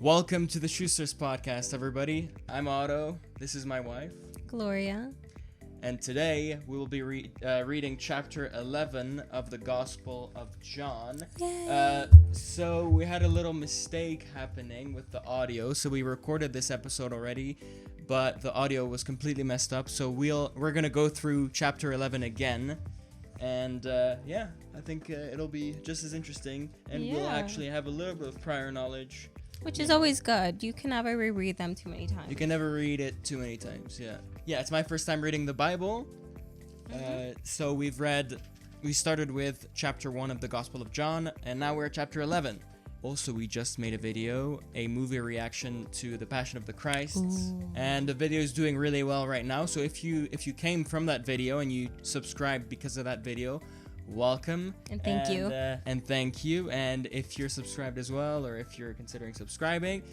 Welcome to the Schusters Podcast, everybody. I'm Otto. This is my wife, Gloria. And today we will be reading chapter 11 of the Gospel of John. So we had a little mistake happening with the audio. So we recorded this episode already, but the audio was completely messed up. So we're gonna go through chapter 11 again. And I think it'll be just as interesting, and we'll actually have a little bit of prior knowledge. Which is always good. You can never reread them too many times. You can never read it too many times, yeah. Yeah, it's my first time reading the Bible. So we started with chapter 1 of the Gospel of John, and now we're at chapter 11. Also, we just made a movie reaction to The Passion of the Christ. Ooh. And the video is doing really well right now. So if you came from that video and you subscribed because of that video, welcome. And thank you. And thank you. And if you're subscribed as well, or if you're considering subscribing,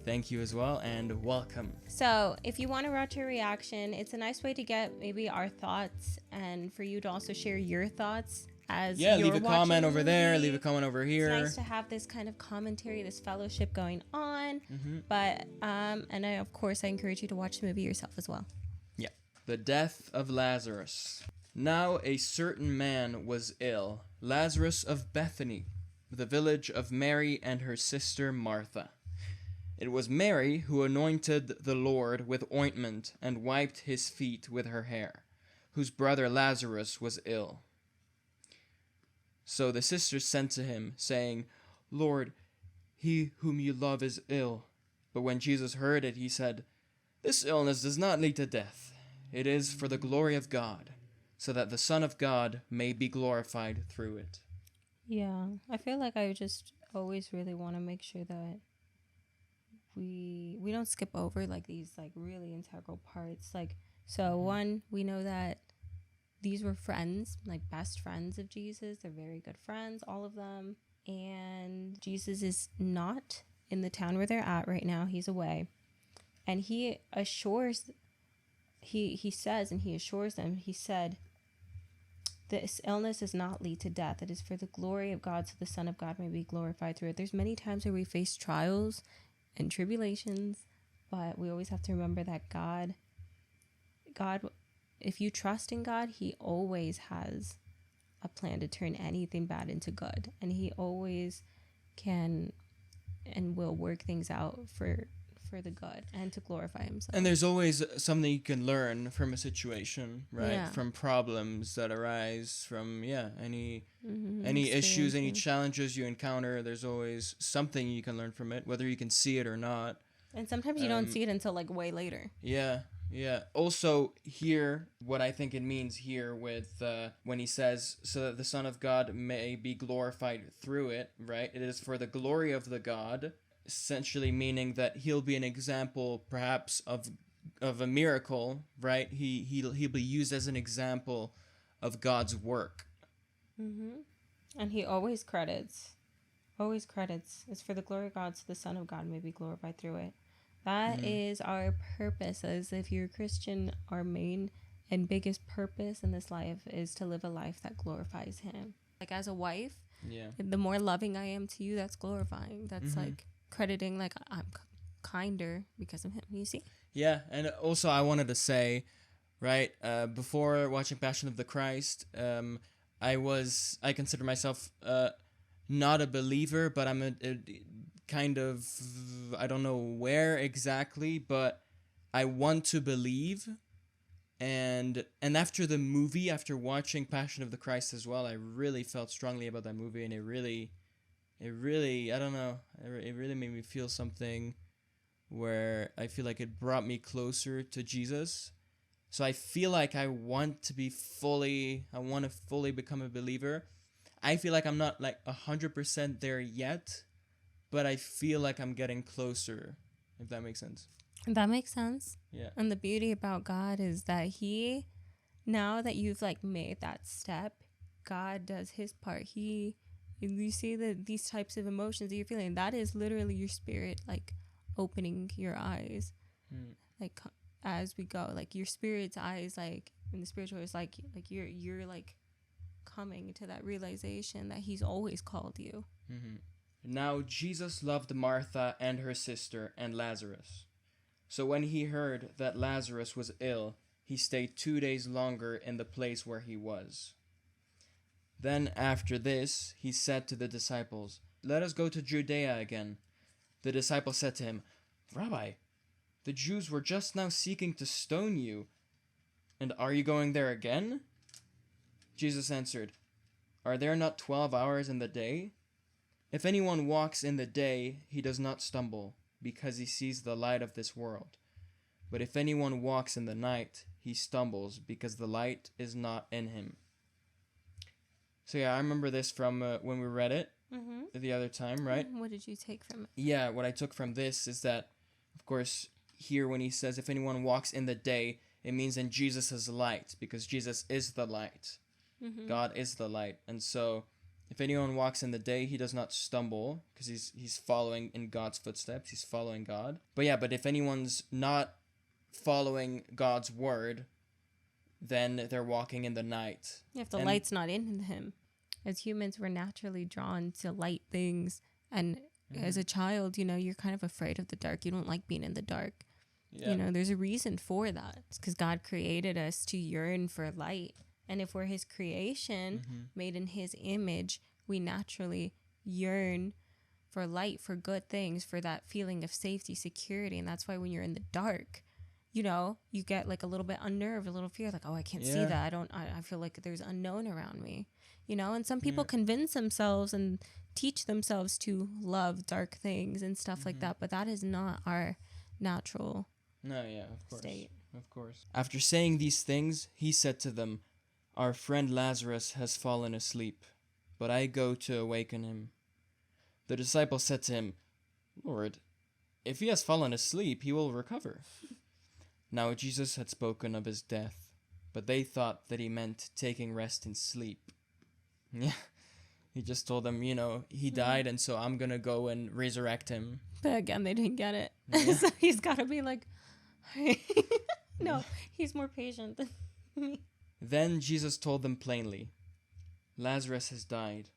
thank you as well, and welcome. So if you want to watch a reaction, it's a nice way to get maybe our thoughts, and for you to also share your thoughts as you're leave a comment over there, movie. leave a comment over here. It's nice to have this kind of commentary, this fellowship going on. But and of course I encourage you to watch the movie yourself as well. Yeah. The death of Lazarus. Now a certain man was ill, Lazarus of Bethany, the village of Mary and her sister Martha. It was Mary who anointed the Lord with ointment and wiped his feet with her hair, whose brother Lazarus was ill. So the sisters sent to him, saying, "Lord, he whom you love is ill." But when Jesus heard it, he said, "This illness does not lead to death. It is for the glory of God, so that the Son of God may be glorified through it." Yeah, I feel like I just always really want to make sure that we don't skip over like these like really integral parts. Like, so one, we know that these were friends, like best friends of Jesus. They're very good friends, all of them. And Jesus is not in the town where they're at right now. He's away. And he assures, he says, and he assures them, he said, "This illness does not lead to death. It is for the glory of God, so the Son of God may be glorified through it." There's many times where we face trials and tribulations, but we always have to remember that God, if you trust in God, he always has a plan to turn anything bad into good, and he always can and will work things out for the good and to glorify himself. And there's always something you can learn from a situation, right? Yeah. From problems that arise from any issues, any challenges you encounter. There's always something you can learn from it, whether you can see it or not. And sometimes you don't see it until like way later. Yeah. Also, here, what I think it means here with when he says, "so that the Son of God may be glorified through it," right? It is for the glory of the God, essentially meaning that he'll be an example, perhaps, of a miracle, right? He'll be used as an example of God's work. And he always credits, it's for the glory of God, so the Son of God may be glorified through it. That is our purpose. As if you're a Christian, our main and biggest purpose in this life is to live a life that glorifies him. Like as a wife, the more loving I am to you, that's glorifying. That's like crediting, like I'm kinder because of him, you see? Yeah, and also I wanted to say, right, before watching Passion of the Christ, I consider myself not a believer, but I'm a kind of, I don't know where exactly, but I want to believe. And after the movie, after watching Passion of the Christ as well, I really felt strongly about that movie, and it really, I don't know, it really made me feel something where I feel like it brought me closer to Jesus. So I feel like I want to fully become a believer. I feel like I'm not like 100% there yet, but I feel like I'm getting closer, if that makes sense. That makes sense. Yeah. And the beauty about God is that now that you've like made that step, God does his part. You see that these types of emotions that you're feeling, that is literally your spirit like opening your eyes. Like as we go, like your spirit's eyes, like in the spiritual, is like you're like coming to that realization that he's always called you. Now Jesus loved Martha and her sister and Lazarus. So when he heard that Lazarus was ill, he stayed 2 days longer in the place where he was. Then after this, he said to the disciples, "Let us go to Judea again." The disciples said to him, "Rabbi, the Jews were just now seeking to stone you, and are you going there again?" Jesus answered, "Are there not 12 hours in the day? If anyone walks in the day, he does not stumble, because he sees the light of this world. But if anyone walks in the night, he stumbles, because the light is not in him." So yeah, I remember this from when we read it the other time, right? What did you take from it? Yeah, what I took from this is that, of course, here when he says, if anyone walks in the day, it means in Jesus' light, because Jesus is the light. God is the light. And so if anyone walks in the day, he does not stumble, because he's following in God's footsteps. He's following God. But if anyone's not following God's word, then they're walking in the night. If the light's not in him. As humans, we're naturally drawn to light things. And as a child, you're kind of afraid of the dark. You don't like being in the dark. Yeah. There's a reason for that. It's because God created us to yearn for light. And if we're his creation, made in his image, we naturally yearn for light, for good things, for that feeling of safety, security. And that's why when you're in the dark, you get like a little bit unnerved, a little fear, like, oh, I can't see that. I feel like there's unknown around me, and some people convince themselves and teach themselves to love dark things and stuff like that. But that is not our natural state. Of course. After saying these things, he said to them, "Our friend Lazarus has fallen asleep, but I go to awaken him." The disciples said to him, "Lord, if he has fallen asleep, he will recover." Now Jesus had spoken of his death, but they thought that he meant taking rest in sleep. Yeah, he just told them, he died, and so I'm going to go and resurrect him. But again, they didn't get it. Yeah. So he's got to be like, no, he's more patient than me. Then Jesus told them plainly, "Lazarus has died,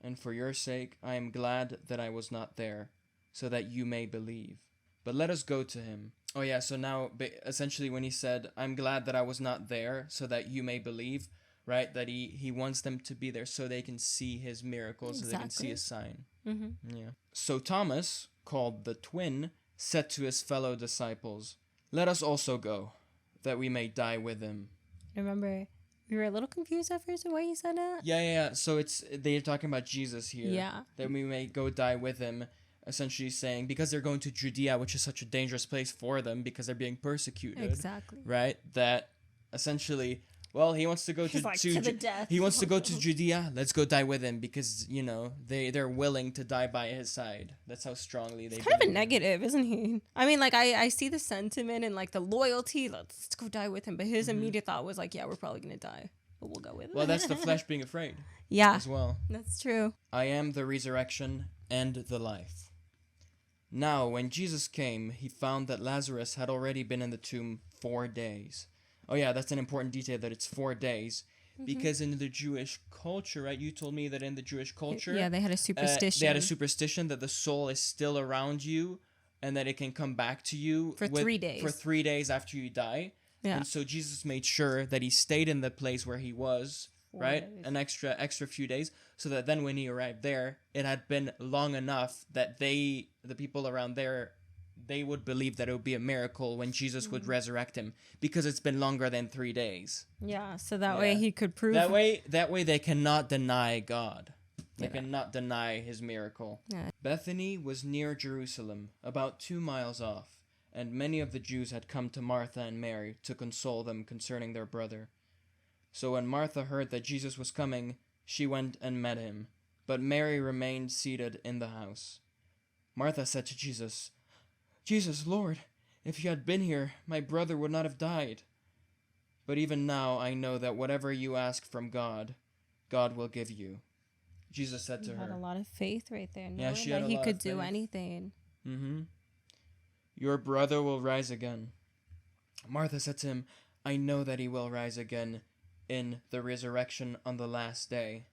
and for your sake I am glad that I was not there, so that you may believe. But let us go to him." Oh yeah, so now essentially when he said, "I'm glad that I was not there, so that you may believe," right? That he wants them to be there so they can see his miracles, so they can see his sign. Yeah. So Thomas, called the twin, said to his fellow disciples, "Let us also go, that we may die with him." Remember, we were a little confused at first why he said that. Yeah. So they're talking about Jesus here. Yeah. That we may go die with him, essentially saying because they're going to Judea, which is such a dangerous place for them because they're being persecuted. Exactly. Right? That essentially, well, he wants to go to the death. He wants to go to Judea. Let's go die with him because they're willing to die by his side. That's how strongly they. It's kind of a negative, isn't he? I mean, like I see the sentiment and like the loyalty. Let's go die with him. But his immediate thought was like, yeah, we're probably gonna die, but we'll go with him. Well, that's the flesh being afraid. Yeah. As well. That's true. "I am the resurrection and the life." Now, when Jesus came, he found that Lazarus had already been in the tomb 4 days. Oh yeah, that's an important detail that it's 4 days. Because in the Jewish culture, right? You told me that in the Jewish culture... Yeah, they had a superstition. They had a superstition that the soul is still around you and that it can come back to you... For 3 days. For 3 days after you die. Yeah. And so Jesus made sure that he stayed in the place where he was, right? An extra few days. So that then when he arrived there, it had been long enough that the people around there, they would believe that it would be a miracle when Jesus would resurrect him because it's been longer than 3 days. Yeah, so that way he could prove... That way they cannot deny God. They cannot deny his miracle. Yeah. Bethany was near Jerusalem, about 2 miles off, and many of the Jews had come to Martha and Mary to console them concerning their brother. So when Martha heard that Jesus was coming, she went and met him, but Mary remained seated in the house. Martha said to Jesus, "Jesus, Lord, if you had been here, my brother would not have died. But even now I know that whatever you ask from God, God will give you." Jesus said to her. He had a lot of faith right there. Yeah, she had a lot of faith. He could do anything. "Your brother will rise again." Martha said to him, "I know that he will rise again in the resurrection on the last day."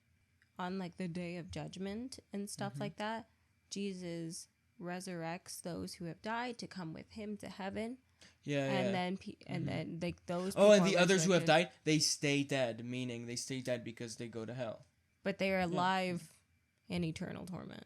On like the day of judgment and stuff like that. Jesus resurrects those who have died to come with him to heaven. Yeah, and then like those Oh, people and the are others who have resurrected, died, they stay dead, meaning they stay dead because they go to hell. but they are alive in eternal torment.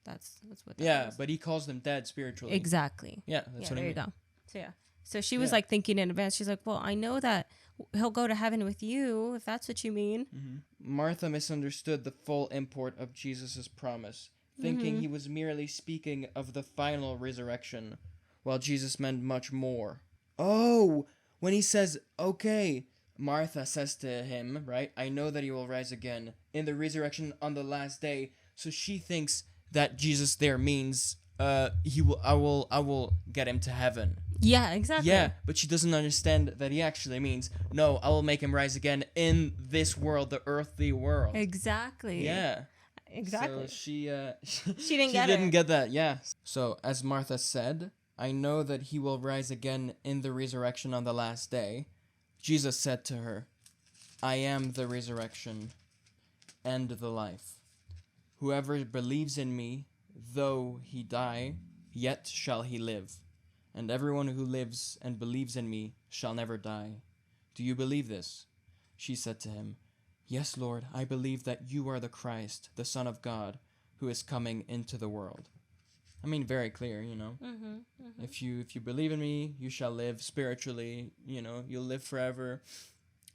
That's what that Yeah, is. but he calls them dead spiritually. Exactly. Yeah, that's what I there mean. you go. So so she was Yeah. like thinking in advance. She's like, well, I know that he'll go to heaven with you, if that's what you mean. Martha misunderstood the full import of Jesus' promise, thinking he was merely speaking of the final resurrection, while Jesus meant much more. Oh, when he says, okay, Martha says to him, right, I know that he will rise again in the resurrection on the last day. So she thinks that Jesus there means I will get him to heaven. Yeah, exactly. Yeah, but she doesn't understand that he actually means, no, I will make him rise again in this world, the earthly world. Exactly. Yeah. Exactly. So she didn't get that. Yeah. So as Martha said, I know that he will rise again in the resurrection on the last day. Jesus said to her, I am the resurrection and the life. Whoever believes in me, though he die, yet shall he live. And everyone who lives and believes in me shall never die. Do you believe this? She said to him, Yes, Lord, I believe that you are the Christ, the Son of God, who is coming into the world. I mean, very clear, you know. If you believe in me, you shall live spiritually. You know, you'll live forever.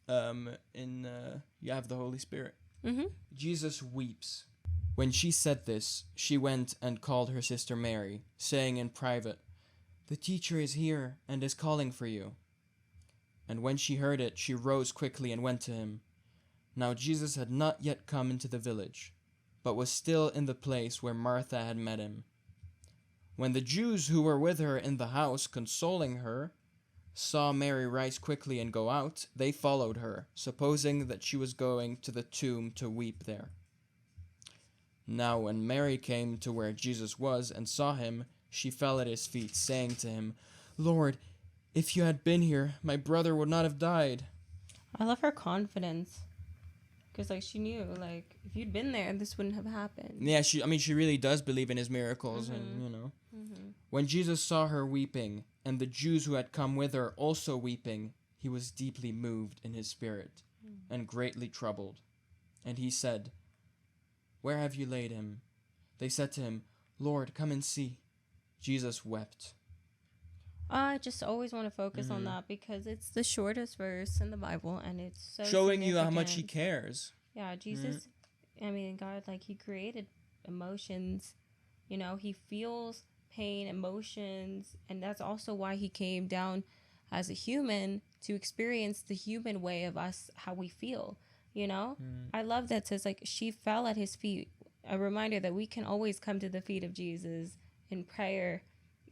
You have the Holy Spirit. Jesus weeps. When she said this, she went and called her sister Mary, saying in private, The teacher is here and is calling for you. And when she heard it, she rose quickly and went to him. Now Jesus had not yet come into the village, but was still in the place where Martha had met him. When the Jews who were with her in the house, consoling her, saw Mary rise quickly and go out, they followed her, supposing that she was going to the tomb to weep there. Now when Mary came to where Jesus was and saw him, she fell at his feet, saying to him, Lord, if you had been here, my brother would not have died. I love her confidence. Because, like, she knew, like, if you'd been there, this wouldn't have happened. Yeah, she really does believe in his miracles, and, you know. When Jesus saw her weeping, and the Jews who had come with her also weeping, he was deeply moved in his spirit, and greatly troubled. And he said, Where have you laid him? They said to him, Lord, come and see. Jesus wept. I just always want to focus on that because it's the shortest verse in the Bible, and it's so showing you how much he cares. Yeah, Jesus, I mean, God, like, he created emotions. You know, he feels pain, emotions, and that's also why he came down as a human to experience the human way of us, how we feel, you know? I love that it says, like, she fell at his feet. A reminder that we can always come to the feet of Jesus in prayer,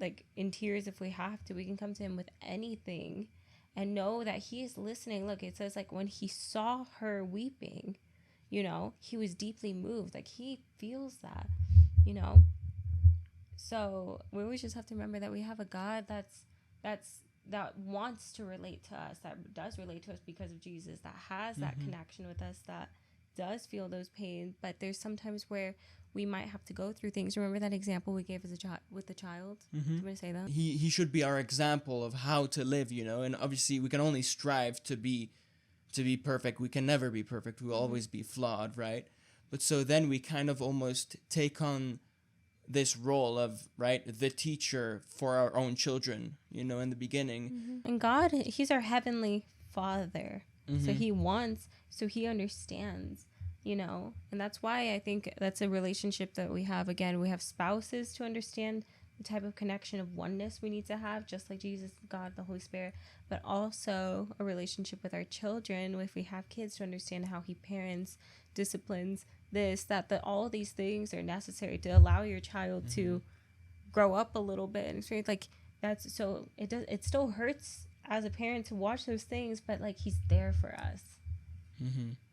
like in tears if we have to. We can come to him with anything and know that he is listening. Look, it says, like, when he saw her weeping, you know, he was deeply moved. Like, he feels that, you know. So we always just have to remember that we have a God that wants to relate to us, that does relate to us because of Jesus, that has that connection with us, that does feel those pains. But there's sometimes where we might have to go through things. Remember that example we gave as with the child? Do you want to say that? He should be our example of how to live, you know, and obviously we can only strive to be perfect. We can never be perfect. We'll always be flawed, right? But so then we kind of almost take on this role of, right, the teacher for our own children, you know, in the beginning. And God, he's our heavenly Father. So he understands, you know, and that's why I think that's a relationship that we have. Again, we have spouses to understand the type of connection of oneness we need to have, just like Jesus, God, the Holy Spirit, but also a relationship with our children. If we have kids, to understand how he parents, disciplines, that all these things are necessary to allow your child to grow up a little bit. And it's like, that's, so it still hurts as a parent to watch those things, but like, he's there for us,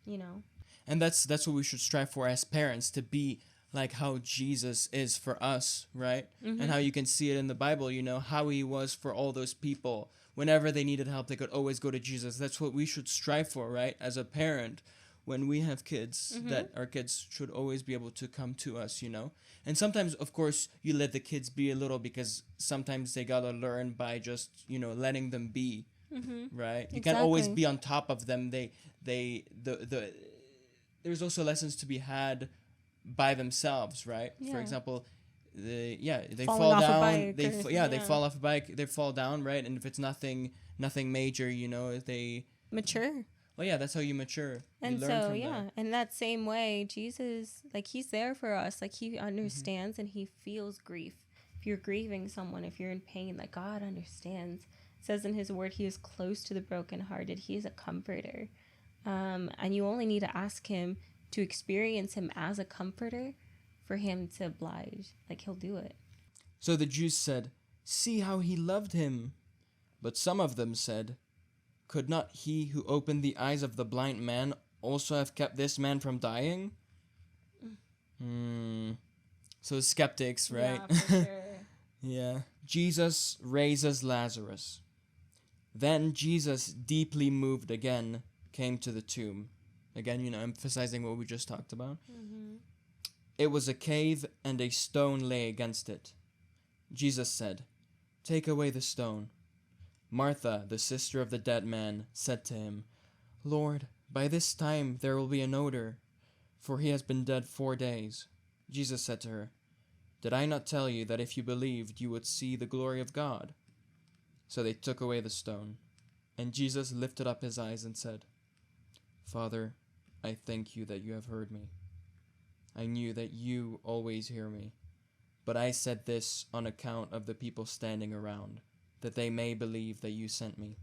you know? And that's what we should strive for as parents, to be like how Jesus is for us, right? And how you can see it in the Bible, you know, how he was for all those people. Whenever they needed help, they could always go to Jesus. That's what we should strive for, right? As a parent, when we have kids, that our kids should always be able to come to us, you know? And sometimes, of course, you let the kids be a little, because sometimes they gotta learn by just, you know, letting them be, right? You can't always be on top of them. There's also lessons to be had by themselves, right? Yeah. For example, they Falling fall off a down, bike they fall off a bike, they fall down, right? And if it's nothing major, you know, they mature. Well, yeah, that's how you mature. And you learn so, from yeah, that. in that same way, Jesus, like, he's there for us. Like, he understands and he feels grief. If you're grieving someone, if you're in pain, like, God understands. It says in his word, he is close to the brokenhearted. He is a comforter. And you only need to ask him to experience him as a comforter for him to oblige. Like, he'll do it. So the Jews said, "See how he loved him." But some of them said, "Could not he who opened the eyes of the blind man also have kept this man from dying?" So skeptics, right? Yeah, for sure. Yeah. Jesus raises Lazarus. Then Jesus, deeply moved again, came to the tomb. Again, you know, emphasizing what we just talked about. It was a cave, and a stone lay against it. Jesus said, "Take away the stone." Martha, the sister of the dead man, said to him, "Lord, by this time there will be an odor, for he has been dead 4 days." Jesus said to her, "Did I not tell you that if you believed, you would see the glory of God?" So they took away the stone. And Jesus lifted up his eyes and said, "Father, I thank you that you have heard me. I knew that you always hear me, but I said this on account of the people standing around, that they may believe that you sent me."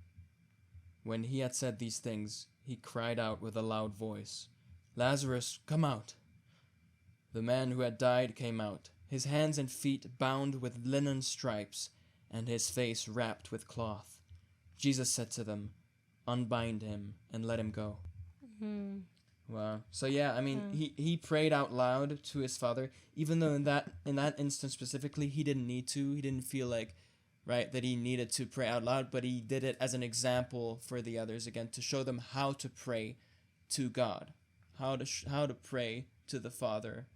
When he had said these things, he cried out with a loud voice, "Lazarus, come out!" The man who had died came out, his hands and feet bound with linen stripes, and his face wrapped with cloth. Jesus said to them, "Unbind him and let him go." Wow. So yeah, I mean, he prayed out loud to his Father, even though in that instance specifically, he didn't need to. He didn't feel like, right, that he needed to pray out loud, but he did it as an example for the others, again, to show them how to pray to God, how to pray to the Father.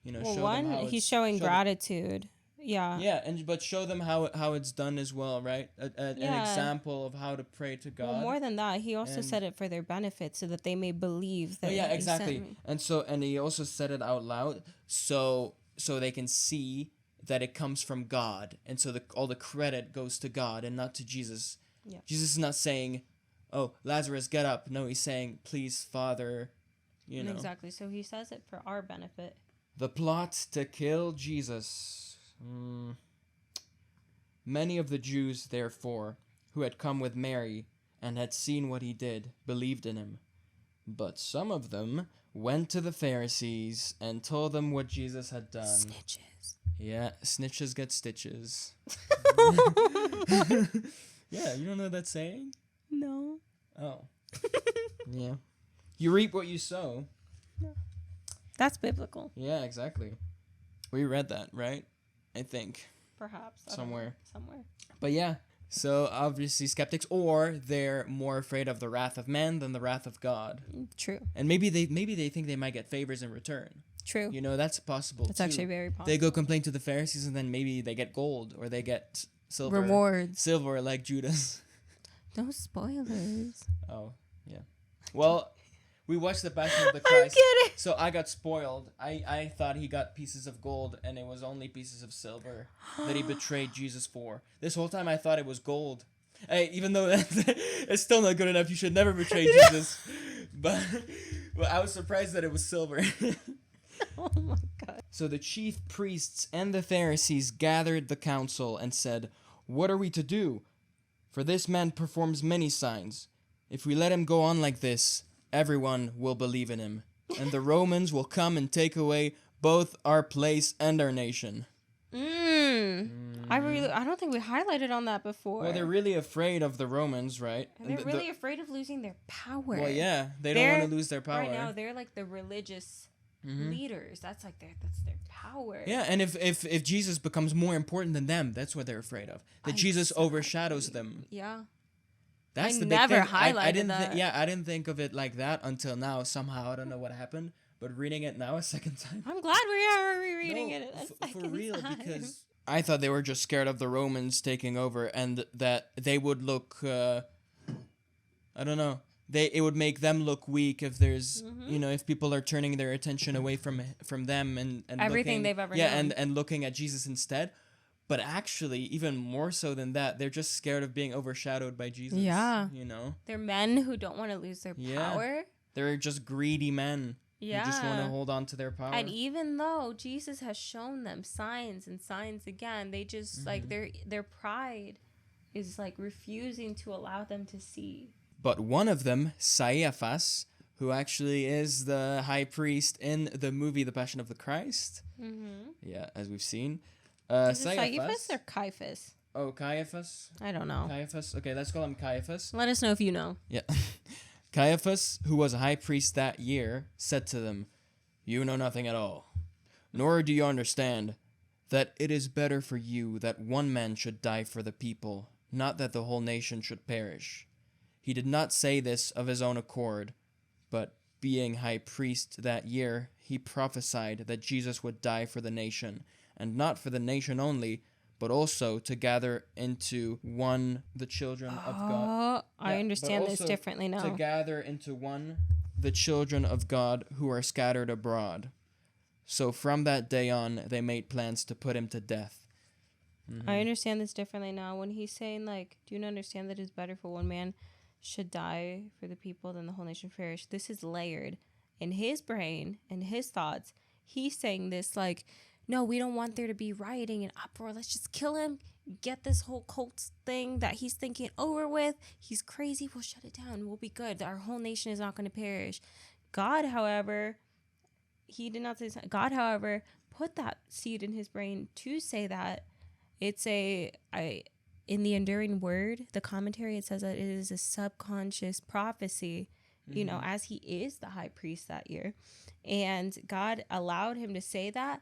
You know, Well, show them how he's showing gratitude. Yeah. Yeah, but show them how it's done as well, right? An example of how to pray to God. Well, more than that, he also said it for their benefit, so that they may believe that. Yeah, he exactly. sent me. And he also said it out loud, so they can see that it comes from God, and so all the credit goes to God and not to Jesus. Yeah. Jesus is not saying, "Oh, Lazarus, get up." No, he's saying, "Please, Father," you know. Exactly. So he says it for our benefit. The plot to kill Jesus. Many of the Jews, therefore, who had come with Mary and had seen what he did, believed in him. But some of them went to the Pharisees and told them what Jesus had done. Snitches. Yeah, snitches get stitches. Yeah, you don't know that saying? No. Oh. Yeah. You reap what you sow. That's biblical. Yeah, exactly. We read that, right? I think. Perhaps. Somewhere. Somewhere. But yeah, so obviously skeptics, or they're more afraid of the wrath of man than the wrath of God. True. And maybe they think they might get favors in return. True. You know, that's possible. That's too. actually very possible. They go complain to the Pharisees, and then maybe they get gold, or they get silver. Rewards. Silver, like Judas. No spoilers. Oh, yeah. Well, we watched the Passion of the Christ. I'm kidding. So I got spoiled. I thought he got pieces of gold, and it was only pieces of silver that he betrayed Jesus for. This whole time I thought it was gold. Hey, even though it's still not good enough, you should never betray Jesus. But I was surprised that it was silver. Oh my God. So the chief priests and the Pharisees gathered the council and said, "What are we to do? For this man performs many signs. If we let him go on like this, everyone will believe in him, and the Romans will come and take away both our place and our nation." I don't think we highlighted on that before. Well, they're really afraid of the Romans, right? And they're really afraid of losing their power. Well, yeah, they don't want to lose their power. Right now, they're like the religious leaders. That's like that's their power. Yeah, and if Jesus becomes more important than them, that's what they're afraid of. That Jesus overshadows them. Yeah. That's I the big never thing. highlighted I didn't that. I didn't think of it like that until now. Somehow I don't know what happened, but reading it now a second time. I'm glad we are rereading it a for second real, time. because I thought they were just scared of the Romans taking over, and that they would look. I don't know. It would make them look weak if there's if people are turning their attention away from them and Everything looking, they've ever known. known. and looking at Jesus instead. But actually, even more so than that, they're just scared of being overshadowed by Jesus. Yeah. They're men who don't want to lose their power. They're just greedy men. Yeah. Who just want to hold on to their power. And even though Jesus has shown them signs and signs again, they just like their pride is like refusing to allow them to see. But one of them, Caiaphas, who actually is the high priest in the movie The Passion of the Christ. Yeah, as we've seen. Is it Caiaphas or Caiaphas? Oh, Caiaphas? I don't know. Caiaphas? Okay, let's call him Caiaphas. Let us know if you know. Yeah. Caiaphas, who was a high priest that year, said to them, "You know nothing at all, nor do you understand that it is better for you that one man should die for the people, not that the whole nation should perish." He did not say this of his own accord, but being high priest that year, he prophesied that Jesus would die for the nation, and not for the nation only, but also to gather into one the children of God. I understand this differently now. To gather into one the children of God who are scattered abroad. So from that day on, they made plans to put him to death. I understand this differently now. When he's saying, like, do you not understand that it's better for one man should die for the people than the whole nation perish? This is layered in his brain and his thoughts. He's saying this like, no, we don't want there to be rioting and uproar. Let's just kill him. Get this whole cult thing that he's thinking over with. He's crazy. We'll shut it down. We'll be good. Our whole nation is not going to perish. God, however, he did not say that. God, however, put that seed in his brain to say that. It's in the Enduring Word, the commentary, it says that it is a subconscious prophecy, as he is the high priest that year. And God allowed him to say that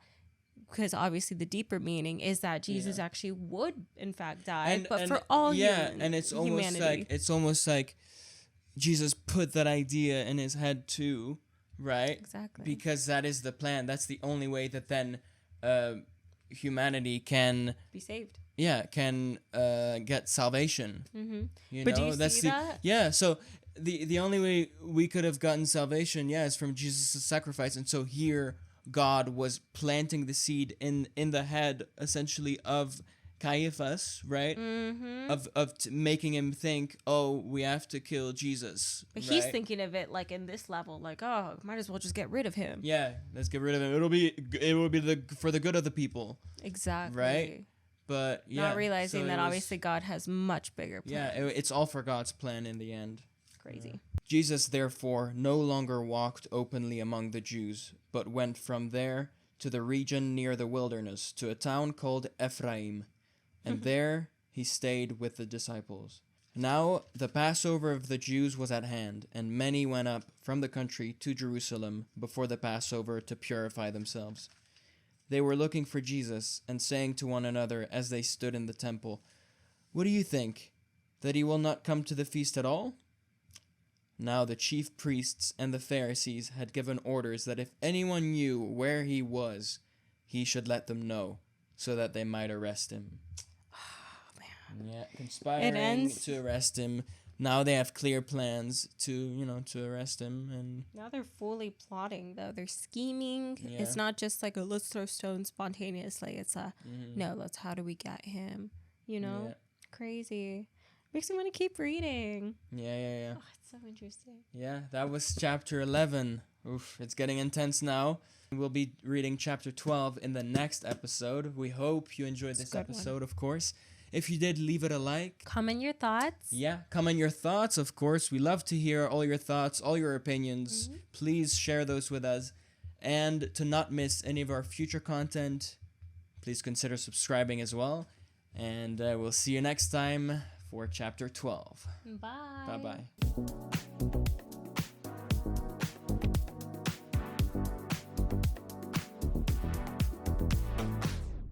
because obviously the deeper meaning is that Jesus actually would in fact die, but for all and it's almost like Jesus put that idea in his head too, right? Exactly. Because that is the plan. That's the only way that then humanity can be saved. Yeah, can get salvation. But do you see that? Yeah, so the only way we could have gotten salvation, is from Jesus' sacrifice. And so here God was planting the seed in the head, essentially, of Caiaphas, right? Making him think, oh, we have to kill Jesus. But he's thinking of it like in this level, like, oh, might as well just get rid of him. Yeah, let's get rid of him. It will be for the good of the people. Exactly. Right? But yeah, not realizing that obviously God has much bigger plans. Yeah, it's all for God's plan in the end. Crazy. Yeah. Jesus, therefore, no longer walked openly among the Jews, but went from there to the region near the wilderness, to a town called Ephraim, and there he stayed with the disciples. Now the Passover of the Jews was at hand, and many went up from the country to Jerusalem before the Passover to purify themselves. They were looking for Jesus, and saying to one another as they stood in the temple, "What do you think? That he will not come to the feast at all?" Now the chief priests and the Pharisees had given orders that if anyone knew where he was, he should let them know, so that they might arrest him. Oh, man. Yeah, conspiring to arrest him. Now they have clear plans to arrest him. And now they're fully plotting, though. They're scheming. Yeah. It's not just like let's throw stones spontaneously. It's no, how do we get him? Yeah. Crazy. Makes me want to keep reading. Yeah. Oh, it's so interesting. Yeah, that was chapter 11. Oof, it's getting intense now. We'll be reading chapter 12 in the next episode. We hope you enjoyed this episode, of course. If you did, leave it a like. Comment your thoughts. Yeah, comment your thoughts, of course. We love to hear all your thoughts, all your opinions. Please share those with us. And to not miss any of our future content, please consider subscribing as well. And we'll see you next time for chapter 12. Bye. Bye-bye.